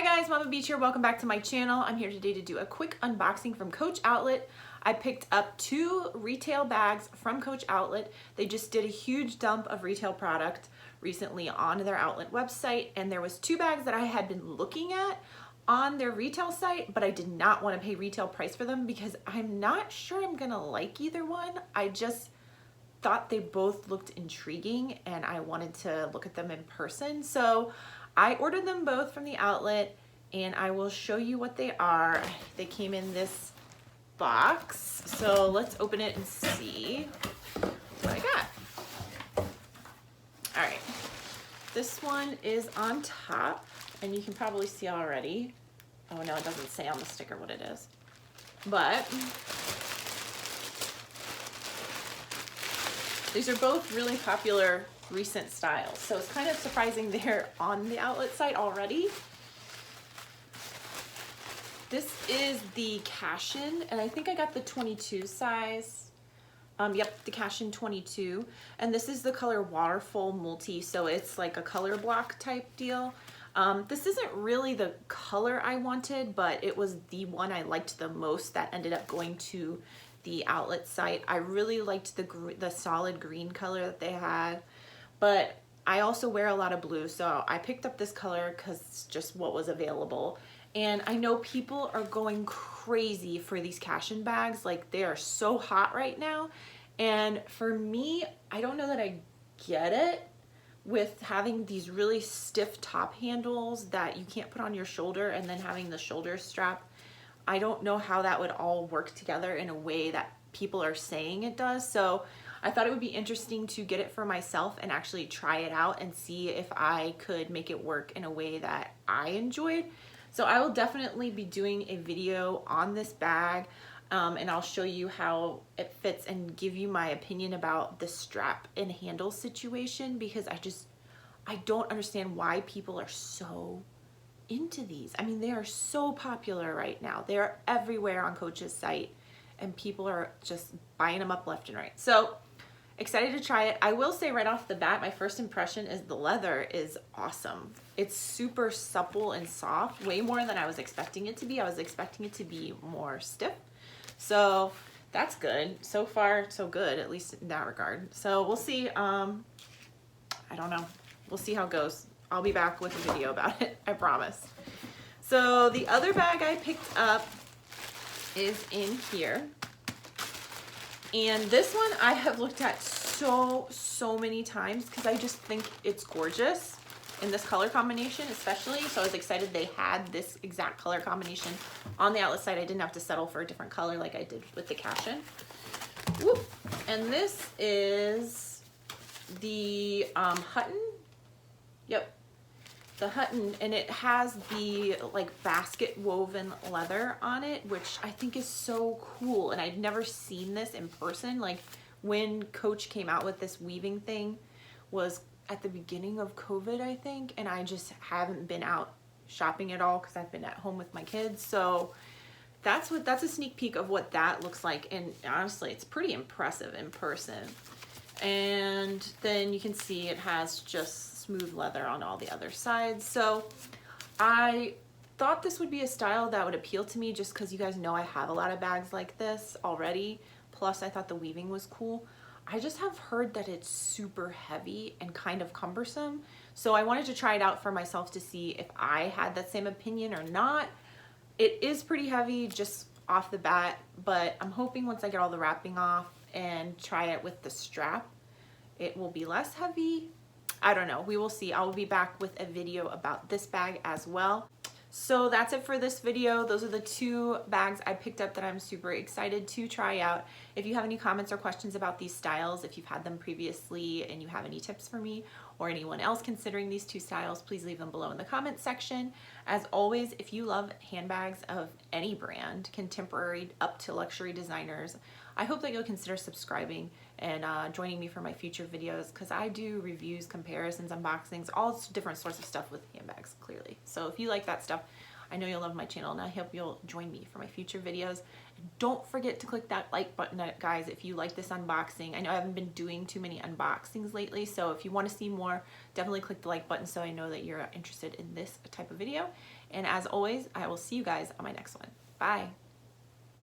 guys, Mama Beach here. Welcome back to my channel. I'm here today to do a quick unboxing from Coach Outlet. I picked up 2 retail bags from Coach Outlet. They just did a huge dump of retail product recently on their outlet website, and there was 2 bags that I had been looking at on their retail site, but I did not want to pay retail price for them because I'm not sure I'm gonna like either one. I just thought they both looked intriguing and I wanted to look at them in person. So I ordered them both from the outlet and I will show you what they are. They came in this box. So let's open it and see what I got. All right, this one is on top and you can probably see already. Oh no, it doesn't say on the sticker what it is, but these are both really popular recent styles. So it's kind of surprising they're on the outlet site already. This is the Cashin, and I think I got the 22 size. Yep, the Cashin 22. And this is the color Waterfall Multi, so it's like a color block type deal. This isn't really the color I wanted, but it was the one I liked the most that ended up going to the outlet site. I really liked the solid green color that they had, but I also wear a lot of blue, so I picked up this color because it's just what was available. And I know people are going crazy for these Cashin bags. Like, they are so hot right now. And for me, I don't know that I get it with having these really stiff top handles that you can't put on your shoulder and then having the shoulder strap. I don't know how that would all work together in a way that people are saying it does. So I thought it would be interesting to get it for myself and actually try it out and see if I could make it work in a way that I enjoyed. So I will definitely be doing a video on this bag, and I'll show you how it fits and give you my opinion about the strap and handle situation, because I don't understand why people are so into these. I mean, they are so popular right now. They are everywhere on Coach's site and people are just buying them up left and right. So excited to try it. I will say right off the bat, my first impression is the leather is awesome. It's super supple and soft, way more than I was expecting it to be. I was expecting it to be more stiff. So that's good. So far, so good, at least in that regard. So we'll see. I don't know. We'll see how it goes. I'll be back with a video about it, I promise. So the other bag I picked up is in here. And this one I have looked at so many times because I just think it's gorgeous in this color combination especially. So I was excited they had this exact color combination on the outlet site. I didn't have to settle for a different color like I did with the Cashin. Whoop. And this is the Hutton. Yep. The Hutton, and it has the like basket woven leather on it, which I think is so cool. And I'd never seen this in person. Like, when Coach came out with this weaving thing was at the beginning of COVID, I think, and I just haven't been out shopping at all because I've been at home with my kids. So that's a sneak peek of what that looks like, and honestly it's pretty impressive in person. And then you can see it has just smooth leather on all the other sides. So I thought this would be a style that would appeal to me just because you guys know I have a lot of bags like this already. Plus I thought the weaving was cool. I just have heard that it's super heavy and kind of cumbersome. So I wanted to try it out for myself to see if I had that same opinion or not. It is pretty heavy just off the bat, but I'm hoping once I get all the wrapping off and try it with the strap, it will be less heavy. I don't know, we will see. I'll be back with a video about this bag as well. So that's it for this video. Those are the 2 bags I picked up that I'm super excited to try out. If you have any comments or questions about these styles, if you've had them previously and you have any tips for me or anyone else considering these 2 styles, please leave them below in the comments section. As always, if you love handbags of any brand, contemporary up to luxury designers, I hope that you'll consider subscribing and joining me for my future videos, because I do reviews, comparisons, unboxings, all different sorts of stuff with handbags, clearly. So if you like that stuff, I know you'll love my channel, and I hope you'll join me for my future videos. And don't forget to click that like button, guys, if you like this unboxing. I know I haven't been doing too many unboxings lately, so if you want to see more, definitely click the like button so I know that you're interested in this type of video. And as always, I will see you guys on my next one. Bye.